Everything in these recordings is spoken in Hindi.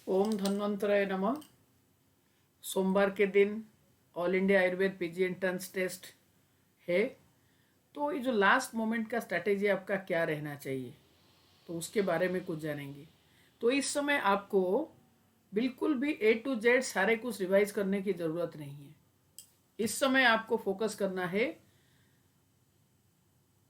ओम धन्वंतराय नमः। सोमवार के दिन all India Ayurveda PG entrance test है। तो ये जो लास्ट मोमेंट का स्ट्रैटेजी आपका क्या रहना चाहिए, तो उसके बारे में कुछ जानेंगे। तो इस समय आपको बिल्कुल भी ए टू जेड सारे कुछ रिवाइज करने की ज़रूरत नहीं है। इस समय आपको फोकस करना है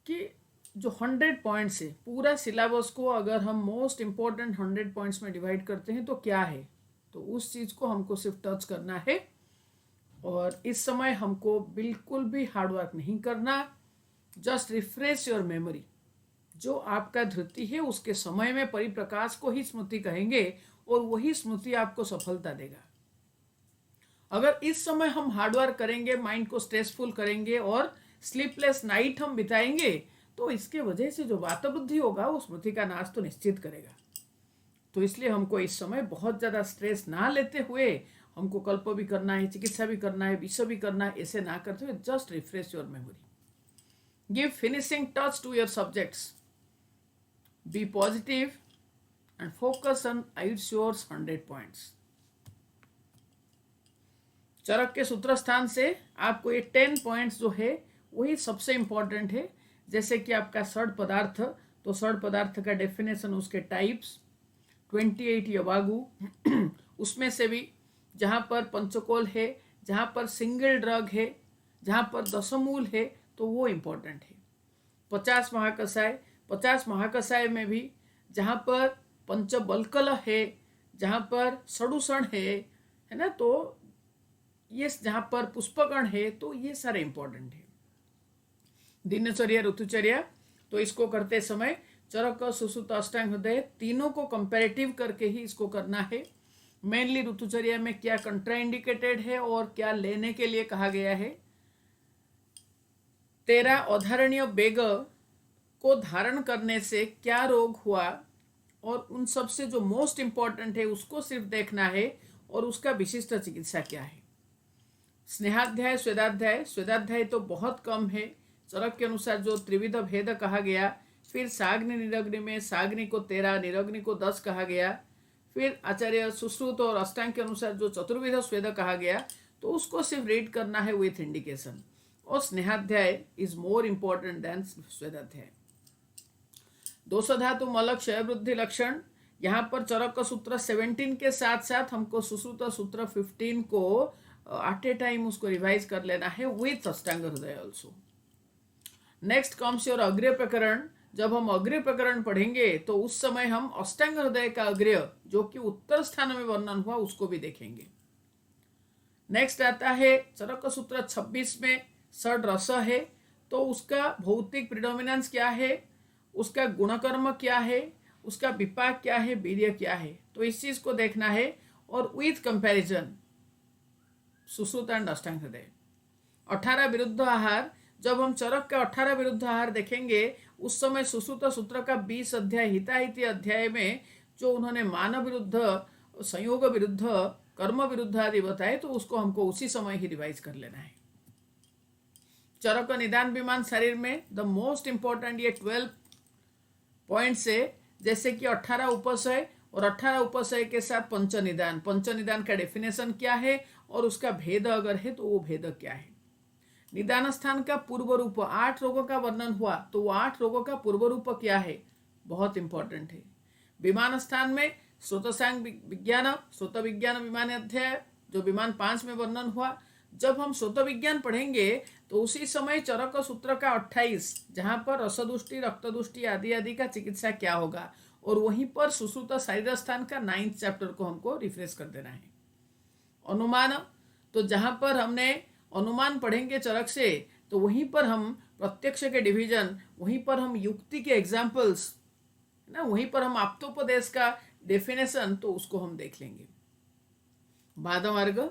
कि जो 100 पॉइंट्स है, पूरा सिलेबस को अगर हम मोस्ट इम्पोर्टेंट 100 पॉइंट्स में डिवाइड करते हैं तो क्या है, तो उस चीज़ को हमको सिर्फ टच करना है। और इस समय हमको बिल्कुल भी हार्डवर्क नहीं करना, जस्ट रिफ्रेश योर मेमोरी। जो आपका धृति है उसके समय में परिप्रकाश को ही स्मृति कहेंगे और वही स्मृति आपको सफलता देगा। अगर इस समय हम हार्डवर्क करेंगे, माइंड को स्ट्रेसफुल करेंगे और स्लीपलेस नाइट हम बिताएंगे, तो इसके वजह से जो वातवृद्धि होगा वो स्मृति का नाश तो निश्चित करेगा। तो इसलिए हमको इस समय बहुत ज़्यादा स्ट्रेस ना लेते हुए, हमको कल्प भी करना है, चिकित्सा भी करना है, विश्व भी करना है, ऐसे ना करते हुए just refresh your memory, give finishing touch to your subjects, be positive and focus on आयुष्योर्स 100 पॉइंट्स। चरक के सूत्र स्थान से आपको ये 10 पॉइंट्स जो है वही सबसे इंपॉर्टेंट है। जैसे कि आपका सड़ पदार्थ, तो सड़ पदार्थ का डेफिनेशन, उसके टाइप्स 28 यवागु उसमें से भी जहाँ पर पंचकोल है, जहाँ पर सिंगल ड्रग है, जहाँ पर दशमूल है, तो वो इम्पोर्टेंट है। 50 महाकषाय, 50 महाकषाय में भी जहाँ पर पंचबलकल है, जहाँ पर सड़ुषण है ना, तो ये जहाँ पर पुष्पगण है, तो ये सारे इंपॉर्टेंट है। दिनचर्या, ऋतुचर्या, तो इसको करते समय चरक, सुश्रुत, अष्टांग हृदय तीनों को कंपैरेटिव करके ही इसको करना है। मेनली ऋतुचर्या में क्या कंट्राइंडिकेटेड है और क्या लेने के लिए कहा गया है। 13 अधारणीय बेग को धारण करने से क्या रोग हुआ, और उन सब से जो मोस्ट इंपॉर्टेंट है उसको सिर्फ देखना है, और उसका विशिष्ट चिकित्सा क्या है। स्नेहाध्याय, स्वेदाध्याय, स्वेदाध्याय तो बहुत कम है। चरक के अनुसार जो त्रिविध भेद कहा गया, फिर साग्नि निरग्नि में साग्नि को 13, निरग्नि को 10 कहा गया, फिर आचार्य सुश्रुत और अष्टांग के अनुसार जो चतुर्विध स्वेद कहा गया, तो उसको सिर्फ रीड करना है विथ इंडिकेशन। और स्नेहाध्याय इज मोर इम्पोर्टेंट देन स्वेदाध्याय। दोष धातु मलक क्षय वृद्धि लक्षण, यहाँ पर चरक सूत्र 17 के साथ साथ हमको सुश्रुत सूत्र 15 को एट ए टाइम उसको रिवाइज कर लेना है विथ अष्टांग हृदय ऑल्सो। नेक्स्ट कम्स योर अग्र्य प्रकरण। जब हम अग्र्य प्रकरण पढ़ेंगे तो उस समय हम अष्टांग हृदय का अग्र्य जो कि उत्तर स्थान में वर्णन हुआ उसको भी देखेंगे। नेक्स्ट आता है चरक सूत्र 26 में षड रस है, तो उसका भौतिक प्रिडोमिनेंस क्या है, उसका गुणकर्म क्या है, उसका विपाक क्या है, वीर्य क्या है, तो इस चीज को देखना है। और विथ कंपैरिजन सुश्रुत एंड अष्टांग हृदय। 18 विरुद्ध आहार, जब हम चरक का 18 विरुद्ध आहार देखेंगे उस समय सुश्रुत सूत्र का 20 अध्याय हिताहिति अध्याय में जो उन्होंने मान विरुद्ध, संयोग विरुद्ध, कर्म विरुद्ध आदि बताए, तो उसको हमको उसी समय ही रिवाइज कर लेना है। चरक निदान विमान शरीर में द मोस्ट इंपॉर्टेंट ये 12 पॉइंट्स है। जैसे कि 18 उपशय, और 18 उपशय के साथ पंचनिदान, पंचनिदान का डेफिनेशन क्या है और उसका भेद अगर है तो वो भेद क्या है। निदान स्थान का पूर्व रूप, 8 रोगों का वर्णन हुआ, तो वो 8 रोगों का पूर्व रूप क्या है, बहुत इंपॉर्टेंट है। विमान स्थान में स्रोतसांग विज्ञान, स्रोत विज्ञान विमान अध्याय जो विमान 5 में वर्णन हुआ, जब हम स्रोत विज्ञान पढ़ेंगे तो उसी समय चरक सूत्र का 28, जहां पर रसदुष्टि, रक्तदुष्टि आदि आदि का चिकित्सा क्या होगा, और वहीं पर सुश्रुत शरीर स्थान का 9th चैप्टर को हमको रिफ्रेश कर देना है। अनुमान, तो जहां पर हमने अनुमान पढ़ेंगे चरक से, तो वहीं पर हम प्रत्यक्ष के डिवीजन, वहीं पर हम युक्ति के एग्जाम्पल्स ना, वहीं पर हम आप्तोपदेश का डेफिनेशन, तो उसको हम देख लेंगे। बाधमार्ग,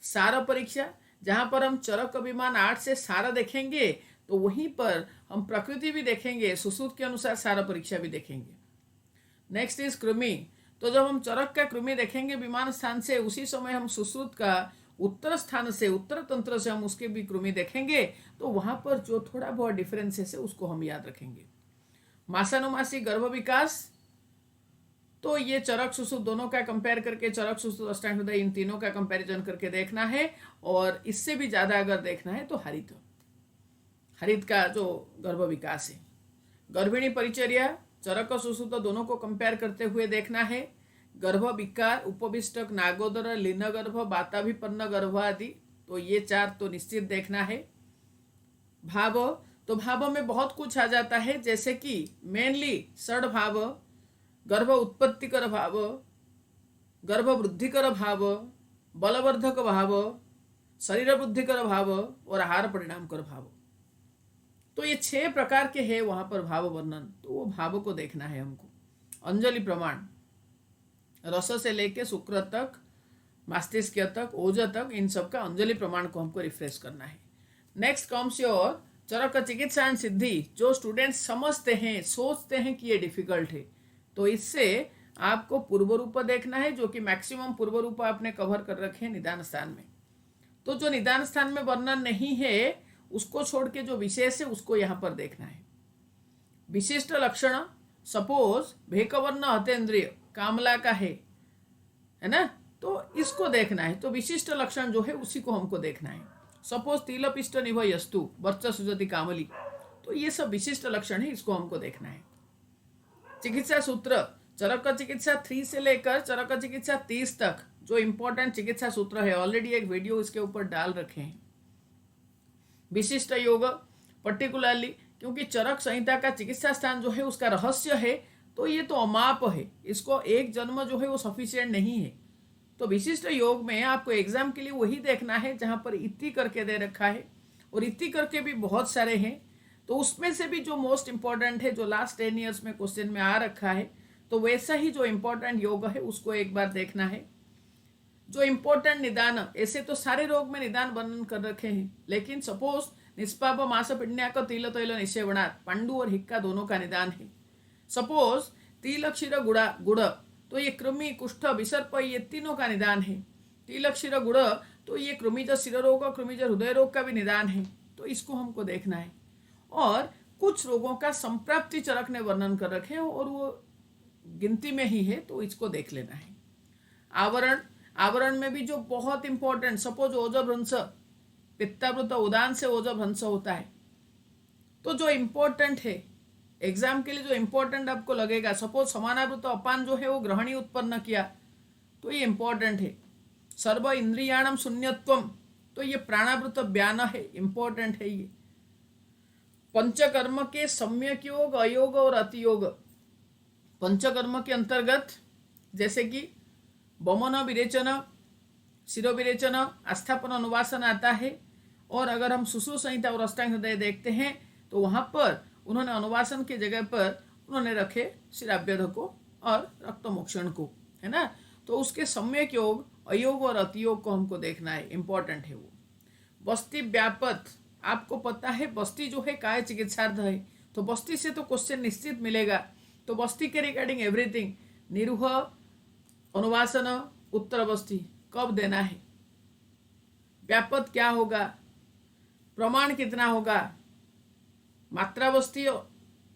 सार परीक्षा, जहां पर हम चरक विमान 8 से सार देखेंगे, तो वहीं पर हम प्रकृति भी देखेंगे, सुश्रुत के अनुसार सार परीक्षा भी देखेंगे। नेक्स्ट इज कृमि, तो जब हम चरक का कृमि देखेंगे विमान स्थान से, उसी समय हम सुश्रुत का उत्तर स्थान से, उत्तर तंत्र से हम उसके भी कृमि देखेंगे, तो वहां पर जो थोड़ा बहुत डिफरेंसेस है उसको हम याद रखेंगे। मासानुमासी गर्भ विकास, तो ये चरक सुसुप्त दोनों का कंपेयर करके, चरक सुसुप्त अष्टांग हृदय, इन तीनों का कंपैरिजन करके देखना है। और इससे भी ज्यादा अगर देखना है तो हरित, हरित का जो गर्भ विकास है, गर्भिणी परिचर्या, चरक सुसुप्त दोनों को कंपेयर करते हुए देखना है। गर्भ विकार, उपविष्टक, नागोदर, लीन गर्भ, बाताभिपन्न गर्भ आदि, तो ये 4 तो निश्चित देखना है। भाव, तो भाव में बहुत कुछ आ जाता है, जैसे कि मेनली षड भाव, गर्भ उत्पत्तिकर भाव, गर्भ वृद्धिकर भाव, बलवर्धक भाव, शरीर वृद्धिकर भाव और आहार परिणामकर भाव। तो ये 6 प्रकार के हैं वहां पर भाव वर्णन, तो वो भाव को देखना है हमको। अंजलि प्रमाण, रस से लेके शुक्र तक, मस्तिष्क तक, ओज तक, इन सब का अंजलि प्रमाण को हमको रिफ्रेश करना है। नेक्स्ट कम्स योर चरक चिकित्सा एंड सिद्धि, जो स्टूडेंट्स समझते हैं, सोचते हैं कि ये डिफिकल्ट है, तो इससे आपको पूर्व रूप देखना है, जो कि मैक्सिमम पूर्व रूप आपने कवर कर रखे हैं निदान स्थान में। तो जो निदान स्थान में वर्णन नहीं है उसको छोड़ के जो विशेष है उसको यहाँ पर देखना है। विशिष्ट लक्षण, सपोज भेकवर्ण हतेन्द्रिय कामला का है ना, तो इसको देखना है। तो विशिष्ट लक्षण जो है उसी को हमको देखना है। सपोज तिलपिष्ट निभयस्तु वर्च सुजति कामली, तो ये सब विशिष्ट लक्षण है, इसको हमको देखना है। चिकित्सा सूत्र, चरक चिकित्सा 3 से लेकर चरक चिकित्सा 30 तक जो इंपॉर्टेंट चिकित्सा सूत्र है, ऑलरेडी एक वीडियो इसके ऊपर डाल रखे हैं। विशिष्ट योग, पर्टिकुलरली क्योंकि चरक संहिता का चिकित्सा स्थान जो है उसका रहस्य है, तो ये तो अमाप है, इसको एक जन्म जो है वो सफिशिएंट नहीं है। तो विशिष्ट योग में आपको एग्जाम के लिए वही देखना है जहां पर इति करके दे रखा है, और इति करके भी बहुत सारे हैं, तो उसमें से भी जो मोस्ट इंपॉर्टेंट है, जो लास्ट 10 ईयर्स में क्वेश्चन में आ रखा है, तो वैसा ही जो इंपॉर्टेंट योग है उसको एक बार देखना है। जो इंपॉर्टेंट निदान, ऐसे तो सारे रोग में निदान वर्णन कर रखे हैं, लेकिन सपोज निष्पाप मास पिण्या का तिल तैल निश्चयवणात्, पांडु और हिक्का दोनों का निदान है। सपोज तिल क्षीर गुड़, तो ये कृमि, कुष्ठ, विसर्प, ये तीनों का निदान है। तिल क्षीर गुड़, तो ये कृमिज शिर रोग, कृमिज हृदय रोग का भी निदान है, तो इसको हमको देखना है। और कुछ रोगों का संप्राप्ति चरक ने वर्णन कर रखे हैं और वो गिनती में ही है, तो इसको देख लेना है। आवरण, आवरण में भी जो बहुत इंपॉर्टेंट, सपोज ओजभ्रंश, पित्तावृत उदान से ओजभ्रंश होता है, तो जो इंपॉर्टेंट है एग्जाम के लिए, जो इंपॉर्टेंट आपको लगेगा, सपोज समानावृत अपान जो है वो ग्रहणी उत्पन्न किया, तो ये इंपॉर्टेंट है। सर्व इंद्रियाणम शून्यत्वम, तो ये प्राणावृत ब्यान है, इंपॉर्टेंट है ये। पंचकर्म के सम्यक योग, अयोग और अतियोग, पंचकर्म के अंतर्गत जैसे कि बमन विरेचन, शिरो विरेचन, आस्थापन, अनुवासन आता है। और अगर हम सुश्रुत संहिता और अष्टांग हृदय देखते हैं तो वहां पर उन्होंने अनुवासन की जगह पर उन्होंने रखे शिराभ्यध को और रक्तमोक्षण को, है ना। तो उसके सम्यक योग, अयोग और अतियोग को हमको देखना है, इंपॉर्टेंट है वो। बस्ती व्यापत, आपको पता है बस्ती जो है काय चिकित्सार्थ है, तो बस्ती से तो क्वेश्चन निश्चित मिलेगा। तो बस्ती के रिगार्डिंग एवरीथिंग, निरूह, अनुवासन, उत्तर बस्ती कब देना है, व्यापत क्या होगा, प्रमाण कितना होगा, मात्रा बस्ती,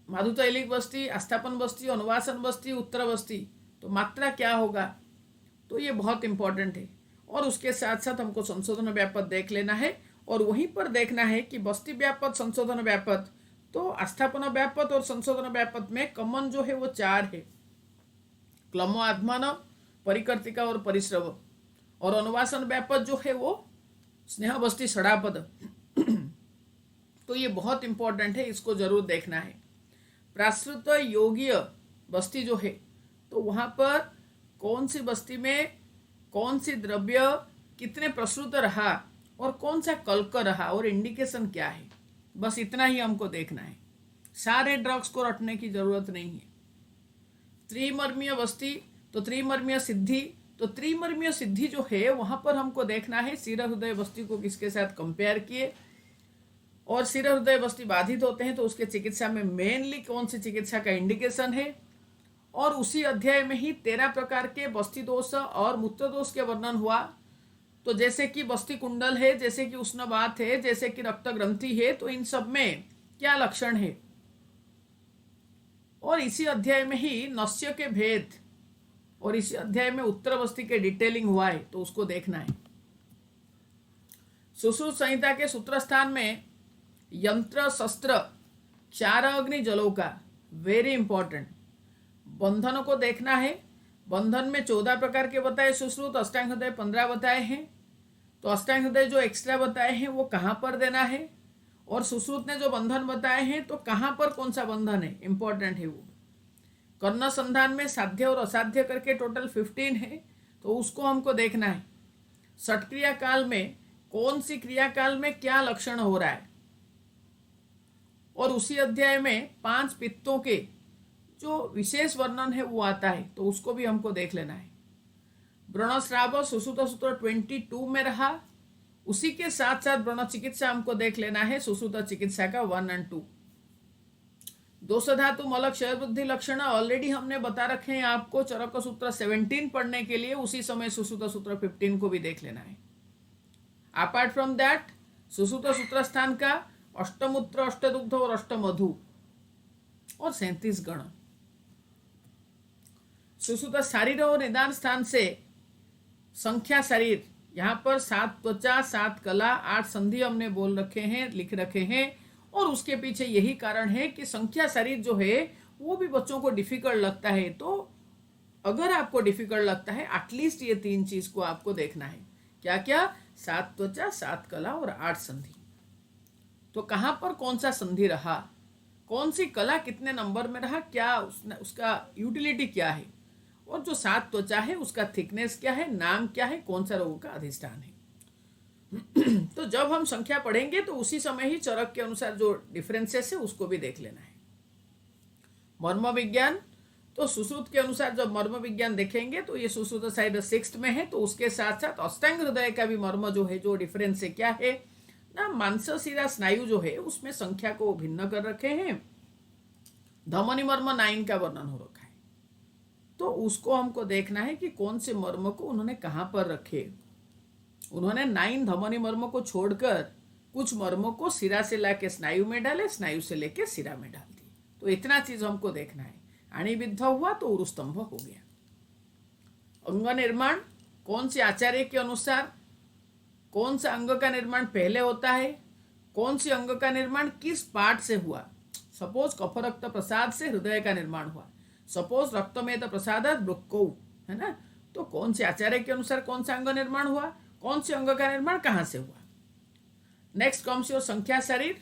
माधुतैलिक बस्ती, आस्थापन बस्ती, अनुवासन बस्ती, उत्तर बस्ती, तो मात्रा क्या होगा, तो ये बहुत इंपॉर्टेंट है। और उसके साथ साथ हमको संशोधन व्यापत देख लेना है, और वहीं पर देखना है कि बस्ती व्यापत, संशोधन व्यापत, तो आस्थापन व्यापत और संशोधन व्यापत में कॉमन जो है वो 4 है, क्लमो आत्मान, परिकर्तिका और परिश्रव। और अनुवासन व्यापत जो है वो स्नेह बस्ती षडापद, तो ये बहुत इंपॉर्टेंट है, इसको जरूर देखना है। प्राश्रित योगीय बस्ती जो है, तो वहां पर कौन सी बस्ती में कौन सी द्रव्य कितने प्रश्रुत रहा और कौन सा कल्क रहा और इंडिकेशन क्या है, बस इतना ही हमको देखना है। सारे ड्रग्स को रटने की जरूरत नहीं है। त्रिमर्मीय बस्ती, तो त्रिमर्मीय सिद्धि, तो त्रिमर्मीय सिद्धि जो है वहां पर हमको देखना है शिर हृदय बस्ती को किसके साथ कंपेयर किए, और शिर हृदय बस्ती बाधित होते हैं तो उसके चिकित्सा में मेनली कौन सी चिकित्सा का इंडिकेशन है। और उसी अध्याय में ही 13 प्रकार के बस्ती दोष और मूत्र दोष के वर्णन हुआ। तो जैसे कि बस्ती कुंडल है, जैसे कि उष्णवात है, जैसे कि रक्त ग्रंथि है, तो इन सब में क्या लक्षण है। और इसी अध्याय में ही नस्य के भेद, और इस अध्याय में उत्तरावस्थी के डिटेलिंग हुआ है तो उसको देखना है। सुश्रुत संहिता के सूत्र स्थान में यंत्र शस्त्र चार अग्नि जलों का वेरी इंपॉर्टेंट बंधनों को देखना है। बंधन में 14 प्रकार के बताए सुश्रुत, अष्टांग हृदय 15 बताए हैं। तो अष्टांग हृदय जो एक्स्ट्रा बताए हैं वो कहाँ पर देना है, और सुश्रुत ने जो बंधन बताए हैं तो कहाँ पर कौन सा बंधन है, इंपॉर्टेंट है वो। कर्ण संधान में साध्य और असाध्य करके टोटल 15 है तो उसको हमको देखना है। षट क्रिया काल में कौन सी क्रिया काल में क्या लक्षण हो रहा है, और उसी अध्याय में 5 पित्तों के जो विशेष वर्णन है वो आता है तो उसको भी हमको देख लेना है। व्रणस्राव सुश्रुत सूत्र 22 में रहा, उसी के साथ साथ व्रण चिकित्सा हमको देख लेना है, सुश्रुत चिकित्सा का 1 और 2। दोष धातु मल क्षय वृद्धि लक्षण ऑलरेडी हमने बता रखे हैं आपको चरक सूत्र 17 पढ़ने के लिए, उसी समय सुश्रुत सूत्र 15 को भी देख लेना है। अपार्ट फ्रॉम दैट सुश्रुत सूत्र स्थान का अष्टमूत्र, अष्टदुग्ध और अष्टमधु और 37 गण। सुश्रुत शारीर और निदान स्थान से संख्या शरीर, यहाँ पर 7 त्वचा, 7 कला, 8 संधि हमने बोल रखे हैं, लिख रखे हैं, और उसके पीछे यही कारण है कि संख्या शरीर जो है वो भी बच्चों को डिफिकल्ट लगता है। तो अगर आपको डिफिकल्ट लगता है एटलीस्ट ये 3 चीज को आपको देखना है। क्या क्या? 7 त्वचा, 7 कला और 8 संधि। तो कहाँ पर कौन सा संधि रहा, कौन सी कला कितने नंबर में रहा, क्या उसका यूटिलिटी क्या है, और जो 7 त्वचा है उसका थिकनेस क्या है, नाम क्या है, कौन सा रोग का अधिष्ठान है। तो जब हम संख्या पढ़ेंगे तो उसी समय ही चरक के अनुसार जो डिफरेंसेस है उसको भी देख लेना है। मर्म विज्ञान, तो सुश्रुत के अनुसार जब मर्म विज्ञान देखेंगे तो ये सुश्रुत साइड 6 में है, तो उसके साथ साथ अष्टांग हृदय का भी मर्म जो है, जो डिफरेंस है क्या है ना, मांसशिरा स्नायु जो है उसमें संख्या को भिन्न कर रखे हैं। धमनी मर्म 9 का वर्णन हो रखा है, तो उसको हमको देखना है कि कौन से मर्म को उन्होंने कहाँ पर रखे। उन्होंने 9 धमनी मर्म को छोड़कर कुछ मर्मों को सिरा से लाके स्नायु में डाले, स्नायु से लेके सिरा में डाल दिए। तो इतना चीज हमको देखना है। अणिबिद्ध हुआ तो उरुस्तंभ हो गया। अंग निर्माण, कौन से आचार्य के अनुसार कौन सा अंग का निर्माण पहले होता है, कौन सी अंग का निर्माण किस पार्ट से हुआ। सपोज कफ रक्त प्रसाद से हृदय का निर्माण हुआ, सपोज रक्तमेद प्रसाद वृक्कौ, है ना। तो कौन से आचार्य के अनुसार कौन सा अंग निर्माण हुआ, कौन से अंग का निर्माण कहां से हुआ। नेक्स्ट कम्स योर संख्या शरीर,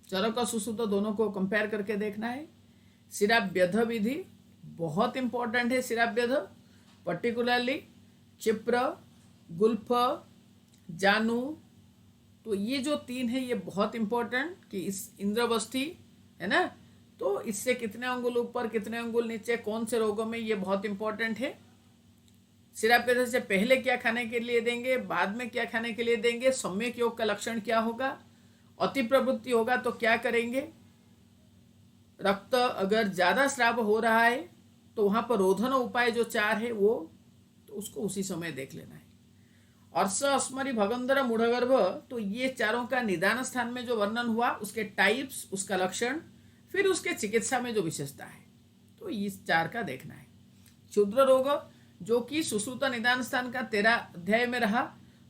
चरक और सुश्रुत दोनों को कंपेयर करके देखना है। शिराभ्यध विधि बहुत इंपॉर्टेंट है। शिराभ्यध पर्टिकुलरली क्षिप्र, गुल्फ, जानू, तो ये जो 3 है ये बहुत इंपॉर्टेंट कि इस इंद्रवस्थी है ना, तो इससे कितने अंगुल ऊपर कितने अंगुल नीचे, कौन से रोगों में, ये बहुत इंपॉर्टेंट है। शिराभ्यध से पहले क्या खाने के लिए देंगे, बाद में क्या खाने के लिए देंगे, सम्यक योग का लक्षण क्या होगा, अति प्रवृत्ति होगा तो क्या करेंगे, रक्त अगर ज्यादा स्राव हो रहा है तो वहां पर रोधन उपाय जो 4 है वो, तो उसको उसी समय देख लेना है। अर्श, अस्मरी, भगंदर, मूढ़गर्भ, तो ये चारों का निदान स्थान में जो वर्णन हुआ, उसके टाइप्स, उसका लक्षण, फिर उसके चिकित्सा में जो विशेषता है, तो इस 4 का देखना है। क्षुद्र रोग जो कि सुश्रुत निदान स्थान का 13 अध्याय में रहा,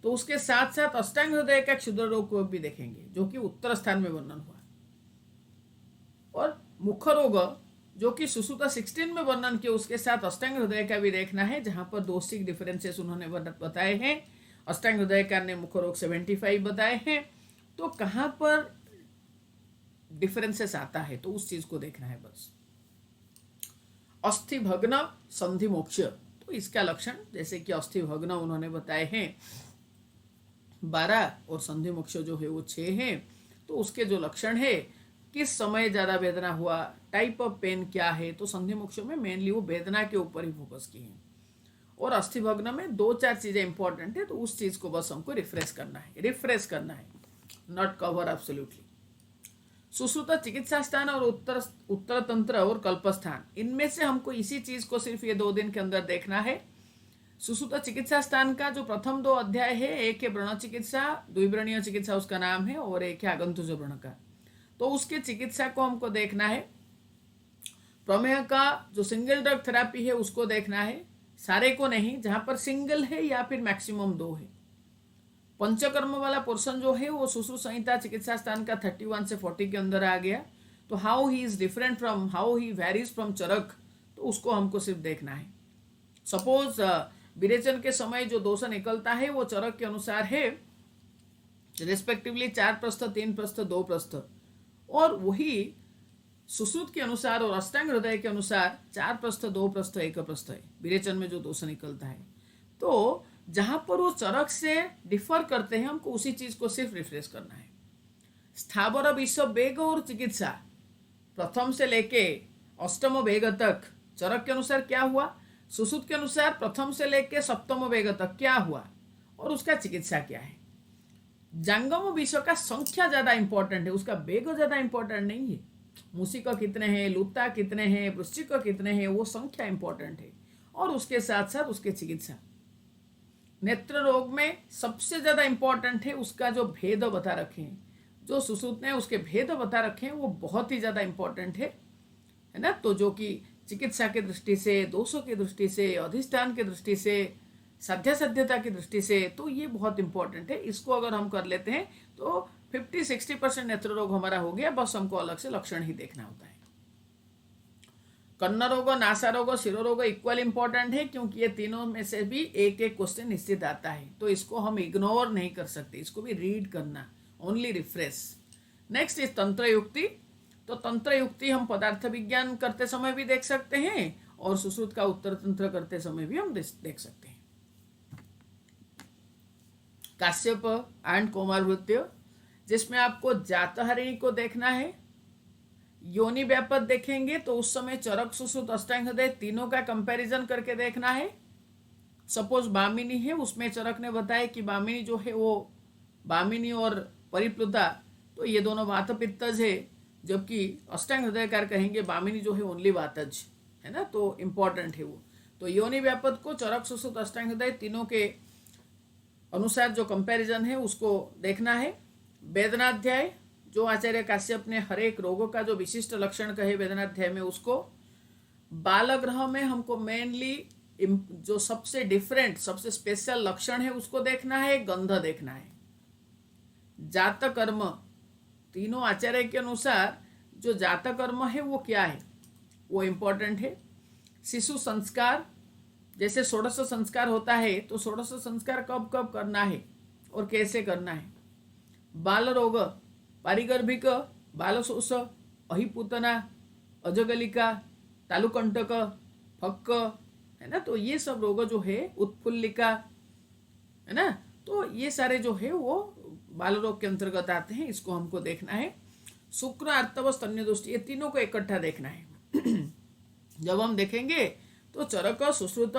तो उसके साथ साथ अष्टांग हृदय का क्षुद्र रोग को भी देखेंगे जो कि उत्तर स्थान में वर्णन हुआ। और मुख रोग जो कि सुश्रुत 16 में वर्णन किया, उसके साथ अष्टांग हृदय का भी देखना है, जहां पर दोषिक डिफरेंसेस उन्होंने बताए हैं। अष्टांग हृदय का ने मुख रोग 75 बताए हैं, तो कहां पर डिफरेंसेस आता है तो उस चीज को देखना है बस। अस्थि भग्न, संधि मोक्ष, तो इसका लक्षण जैसे कि अस्थि भग्न उन्होंने बताए हैं 12 और संधि मोक्ष जो है वो 6 है, तो उसके जो लक्षण है, किस समय ज्यादा वेदना हुआ, टाइप ऑफ पेन क्या है, तो संधि मोक्ष में मेनली वो वेदना के ऊपर ही फोकस की है। और अस्थि भग्न में 2-4 चीजें इंपॉर्टेंट है, तो उस चीज को बस हमको रिफ्रेश करना है, नॉट कवर एब्सोल्युटली। सुश्रुत चिकित्सा स्थान और उत्तर तंत्र और कल्पस्थान, इनमें से हमको इसी चीज को सिर्फ ये 2 दिन के अंदर देखना है। सुश्रुत चिकित्सा स्थान का जो प्रथम 2 अध्याय है, एक है व्रण चिकित्सा, द्विव्रणीय चिकित्सा उसका नाम है, और एक है आगंतुज व्रण का, तो उसके चिकित्सा को हमको देखना है। प्रमेह का जो सिंगल ड्रग थेरापी है उसको देखना है, सारे को नहीं, जहां पर सिंगल है या फिर मैक्सिमम 2 है। पंचकर्म वाला पोर्शन जो है वो सुश्रुत संहिता चिकित्सा स्थान का 31 से 40 के अंदर आ गया। तो how he is different from, how he varies from Charak, तो उसको हमको सिर्फ देखना है। सपोज विरेचन के समय जो दोष निकलता है वो चरक के अनुसार है रेस्पेक्टिवली 4 प्रस्थ, 3 प्रस्थ, 2 प्रस्थ, और वही सुश्रुत के अनुसार और अष्टांग हृदय के अनुसार 4 प्रस्थ, 2 प्रस्थ, 1 प्रस्थ है विरेचन में जो दोष निकलता है। तो जहां पर वो चरक से डिफर करते हैं हमको उसी चीज को सिर्फ रिफ्रेश करना है। स्थावर विश्व वेग और चिकित्सा प्रथम से लेके अष्टम वेग तक चरक के अनुसार क्या हुआ, सुश्रुत के अनुसार प्रथम से लेके सप्तम वेग तक क्या हुआ और उसका चिकित्सा क्या है। जंगम विश्व का संख्या ज्यादा इंपॉर्टेंट है, उसका वेग ज्यादा इंपॉर्टेंट नहीं है। मूसिका कितने हैं, लूता कितने हैं, वृश्चिक कितने हैं, वो संख्या इंपॉर्टेंट है, और उसके साथ साथ उसके चिकित्सा। नेत्र रोग में सबसे ज्यादा इंपॉर्टेंट है उसका जो भेद बता रखे हैं, जो सुश्रुत ने उसके भेद बता रखे हैं वो बहुत ही ज्यादा इंपॉर्टेंट है ना। तो जो कि चिकित्सा की दृष्टि से, दोषों की दृष्टि से, अधिष्ठान की दृष्टि से, साध्यता की दृष्टि से, तो ये बहुत इंपॉर्टेंट है। इसको अगर हम कर लेते हैं तो 50-60% नेत्र रोग हमारा हो गया। बस हमको अलग से लक्षण ही देखना होता है। कर्ण रोग, नासा रोग, शिरो रोग इक्वल इंपॉर्टेंट है, क्योंकि ये तीनों में से भी एक एक क्वेश्चन निश्चित आता है, तो इसको हम इग्नोर नहीं कर सकते, इसको भी रीड करना, ओनली रिफ्रेश। नेक्स्ट इज तंत्र युक्ति। तो तंत्र युक्ति हम पदार्थ विज्ञान करते समय भी देख सकते हैं और सुश्रुत का उत्तर तंत्र करते समय भी हम देख सकते हैं। काश्यप एंड कोमारभृत्य, जिसमें आपको जातहरिणी को देखना है, योनि व्यापक देखेंगे तो उस समय चरक, सुश्रुत, अष्टांग हृदय तीनों का कंपैरिजन करके देखना है। सपोज बामिनी है, उसमें चरक ने बताया कि बामिनी जो है वो बामिनी और परिप्लुता, तो ये दोनों वात पित्तज है, जबकि अष्टांग हृदयकार कहेंगे बामिनी जो है ओनली वातज है ना, तो इंपॉर्टेंट है वो। तो योनि व्यापक को चरक, सुश्रुत, अष्टांग हृदय तीनों के अनुसार जो कंपैरिजन है उसको देखना है। वेदनाध्याय, जो आचार्य काश्यप ने हर एक रोगों का जो विशिष्ट लक्षण कहे वेदनाध्याय में, उसको बाल ग्रह में हमको मेनली जो सबसे डिफरेंट, सबसे स्पेशल लक्षण है उसको देखना है, गंध देखना है। जात कर्म, तीनों आचार्य के अनुसार जो जात कर्म है वो क्या है, वो इंपॉर्टेंट है। शिशु संस्कार, जैसे षोडश संस्कार होता है तो षोडश संस्कार कब कब करना है और कैसे करना है। बाल रोग, पारिगर्भिक, बालशोष, अहिपुतना, अजगलिका, तालुकंटक, फक्क है ना, तो ये सब रोग जो है, उत्फुल्लिका है ना, तो ये सारे जो है वो बाल रोग के अंतर्गत आते हैं, इसको हमको देखना है। शुक्र, आर्तव, स्तन्य दृष्टि, ये तीनों को इकट्ठा देखना है। जब हम देखेंगे तो चरक, सुश्रुत,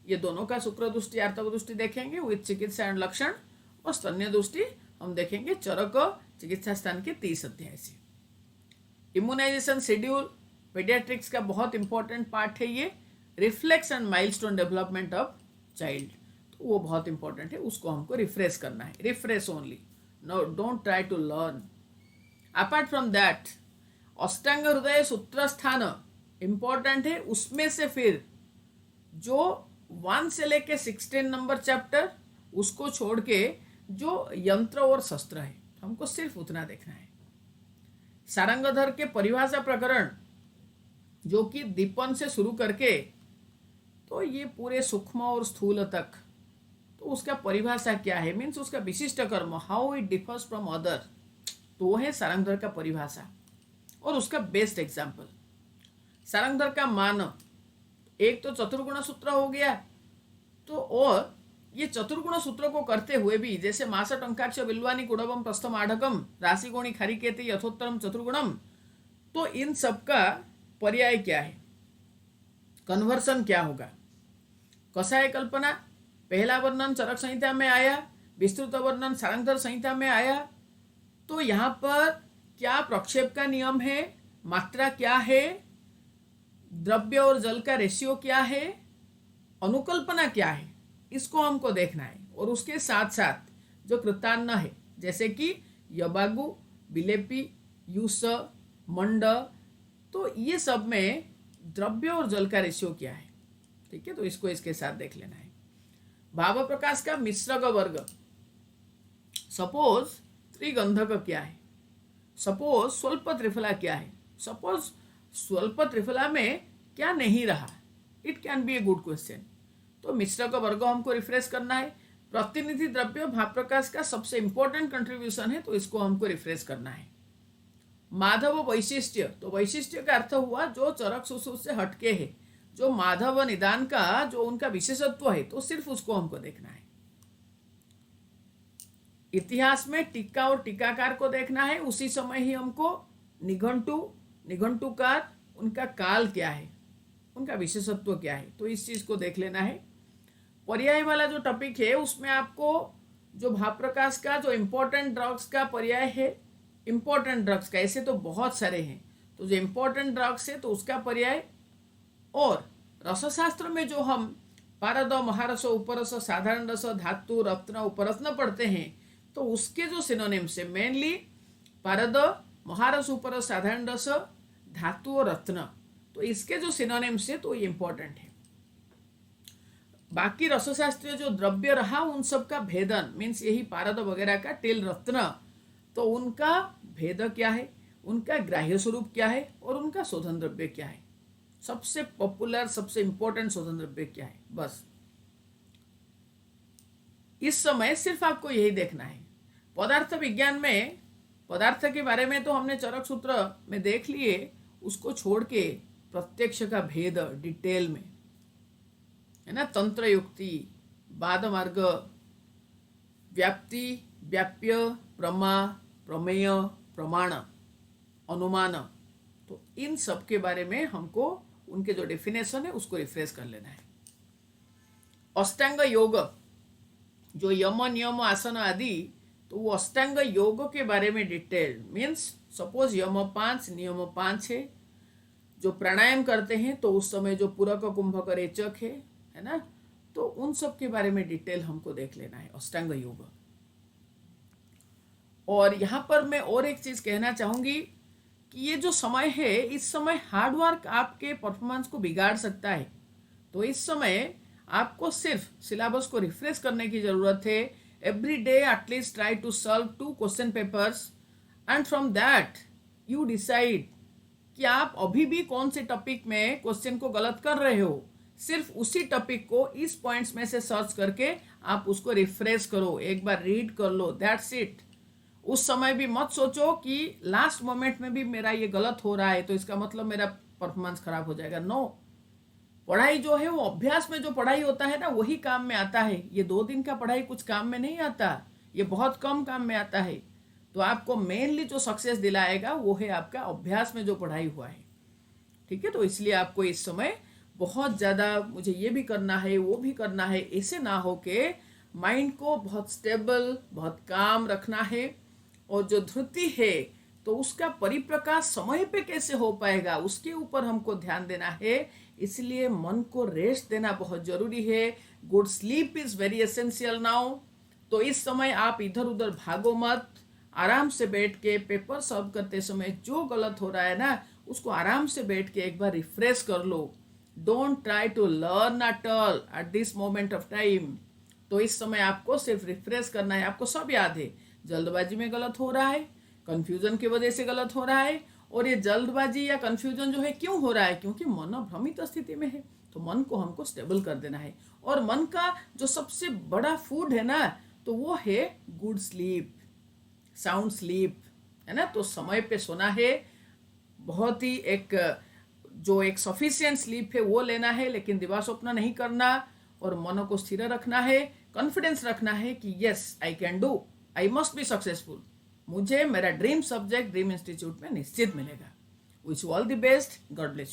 ये दोनों का शुक्र दृष्टि, आर्तव दृष्टि देखेंगे विद चिकित्सा एंड लक्षण, और स्तन्य दृष्टि हम देखेंगे चरक चिकित्सा स्थान के 30 अध्याय से। इम्यूनाइजेशन शेड्यूल पीडियाट्रिक्स का बहुत इंपॉर्टेंट पार्ट है ये। Reflex and milestone development of child, तो वो बहुत इंपॉर्टेंट है, उसको हमको रिफ्रेश करना है, refresh only, no don't try to learn. Apart from that Ashtanga Hridaya सूत्र स्थान इंपॉर्टेंट है, उसमें से फिर जो 1 से लेके 16 नंबर चैप्टर, उसको छोड़ के जो यंत्र और शस्त्र है हमको सिर्फ उतना देखना है। सारंगधर के परिभाषा प्रकरण, जो कि दीपन से शुरू करके तो ये पूरे सूक्ष्म और स्थूल तक, तो उसका परिभाषा क्या है, मीन्स उसका विशिष्ट कर्म, how it differs from other, तो वो है सारंगधर का परिभाषा और उसका बेस्ट एग्जाम्पल। सारंगधर का मान, एक तो चतुर्गुण सूत्र हो गया, तो और ये चतुर्गुण सूत्र को करते हुए भी, जैसे मासठ अंकाक्ष बिल्वानी कुड़बम प्रस्थम आढ़कम राशिगुणी खरिकेति यथोत्तरम चतुर्गुणम, तो इन सब का पर्याय क्या है, कन्वर्सन क्या होगा। कसाय कल्पना, पहला वर्णन चरक संहिता में आया, विस्तृत वर्णन सारंगधर संहिता में आया, तो यहाँ पर क्या प्रक्षेप का नियम है, मात्रा क्या है, द्रव्य और जल का रेशियो क्या है, अनुकल्पना क्या है, इसको हमको देखना है। और उसके साथ साथ जो कृतान्न है, जैसे कि यबागु, बिलेपी, यूस, मंड, तो ये सब में द्रव्य और जल का रेशियो क्या है। ठीक है, तो इसको इसके साथ देख लेना है। भाव प्रकाश का मिश्रक वर्ग, सपोज त्रिगंधक क्या है, सपोज स्वल्प त्रिफला क्या है, सपोज स्वल्प त्रिफला में क्या नहीं रहा, it can be a good question. तो मिश्रक वर्ग हमको रिफ्रेश करना है। प्रतिनिधि द्रव्य भाव प्रकाश का सबसे इंपॉर्टेंट कंट्रीब्यूशन है, तो इसको हमको रिफ्रेश करना है। माधव वैशिष्ट्य, तो वैशिष्ट्य का अर्थ हुआ जो चरक सुश्रुत से हटके है, जो माधव निदान का जो उनका विशेषत्व है, तो सिर्फ उसको हमको देखना है। इतिहास में टीका और टीकाकार को देखना है, उसी समय ही हमको निघंटुकार उनका काल क्या है, उनका विशेषत्व क्या है, तो इस चीज को देख लेना है। पर्याय वाला जो टॉपिक है उसमें आपको जो भाव प्रकाश का जो इम्पोर्टेंट ड्रग्स का पर्याय है, इम्पोर्टेंट ड्रग्स का, ऐसे तो बहुत सारे हैं, तो जो इम्पोर्टेंट ड्रग्स है तो उसका पर्याय, और रसशास्त्र में जो हम पारद महारस उपरस साधारण रस धातु रत्न उपरत्न पढ़ते हैं, तो उसके जो सिनोनिम्स है मेनली पारद महारस उपरस साधारण रस धातु और रत्न, तो इसके जो सिनोनिम्स है तो ये इंपॉर्टेंट है। बाकी रसशास्त्रीय जो द्रव्य रहा उन सब का भेदन मीन्स यही पारद वगैरह का टेल रत्न, तो उनका भेद क्या है, उनका ग्राह्य स्वरूप क्या है और उनका शोधन द्रव्य क्या है, सबसे पॉपुलर सबसे इंपॉर्टेंट शोधन द्रव्य क्या है। बस इस समय सिर्फ आपको यही देखना है। पदार्थ विज्ञान में पदार्थ के बारे में तो हमने चरक सूत्र में देख लिए, उसको छोड़ के प्रत्यक्ष का भेद डिटेल में है ना, तंत्र युक्ति, बाद मार्ग, व्याप्ति, व्याप्य, प्रमा, प्रमेय, प्रमाण, अनुमान, तो इन सब के बारे में हमको उनके जो डेफिनेशन है उसको रिफ्रेश कर लेना है। अष्टांग योग, जो यम नियम आसन आदि, तो वो अष्टांग योग के बारे में डिटेल मीन्स सपोज यम 5 नियम 5 है, जो प्राणायाम करते हैं तो उस समय जो पूरक कुंभक रेचक है ना, तो उन सब के बारे में डिटेल हमको देख लेना है अष्टांग योग। और यहाँ पर मैं और एक चीज कहना चाहूंगी कि ये जो समय है, इस समय हार्डवर्क आपके परफॉर्मेंस को बिगाड़ सकता है, तो इस समय आपको सिर्फ सिलेबस को रिफ्रेश करने की जरूरत है। Every day atleast try to solve 2 question papers and from that you decide कि आप अभी भी कौन से टॉपिक में क्वेश्चन को गलत कर रहे हो। सिर्फ उसी टॉपिक को इस पॉइंट्स में से सर्च करके आप उसको रिफ्रेश करो, एक बार रीड कर लो, दैट्स इट। उस समय भी मत सोचो कि लास्ट मोमेंट में भी मेरा ये गलत हो रहा है तो इसका मतलब मेरा परफॉर्मेंस खराब हो जाएगा। नो, पढ़ाई जो है वो अभ्यास में जो पढ़ाई होता है ना वही काम में आता है। ये 2 दिन का पढ़ाई कुछ काम में नहीं आता, ये बहुत कम काम में आता है। तो आपको मेनली जो सक्सेस दिलाएगा वो है आपका अभ्यास में जो पढ़ाई हुआ है। ठीक है, तो इसलिए आपको इस समय बहुत ज़्यादा मुझे ये भी करना है वो भी करना है ऐसे ना हो के माइंड को बहुत स्टेबल बहुत काम रखना है। और जो धृति है तो उसका परिप्रकाश समय पे कैसे हो पाएगा उसके ऊपर हमको ध्यान देना है। इसलिए मन को रेस्ट देना बहुत जरूरी है। Good sleep is very essential now. तो इस समय आप इधर उधर भागो मत, आराम से बैठ के पेपर सॉल्व करते समय जो गलत हो रहा है ना उसको आराम से बैठ के एक बार रिफ्रेश कर लो। Don't try to learn at all at this moment of time. तो इस समय आपको सिर्फ रिफ्रेश करना है। आपको सब याद है, जल्दबाजी में गलत हो रहा है, कंफ्यूजन की वजह से गलत हो रहा है। और ये जल्दबाजी या कंफ्यूजन जो है क्यों हो रहा है, क्योंकि मन भ्रमित स्थिति में है। तो मन को हमको स्टेबल कर देना है। और मन का जो सबसे बड़ा फूड है ना तो वो है गुड स्लीप, साउंड स्लीप, है ना। तो समय पे सोना है, बहुत ही एक सफिशिएंट स्लीप है वो लेना है, लेकिन दिवा स्वप्न नहीं करना। और मन को स्थिर रखना है, कॉन्फिडेंस रखना है कि yes I can do, I must be successful. मुझे मेरा ड्रीम सब्जेक्ट ड्रीम इंस्टीट्यूट में निश्चित मिलेगा। Wish you all the best, God bless you.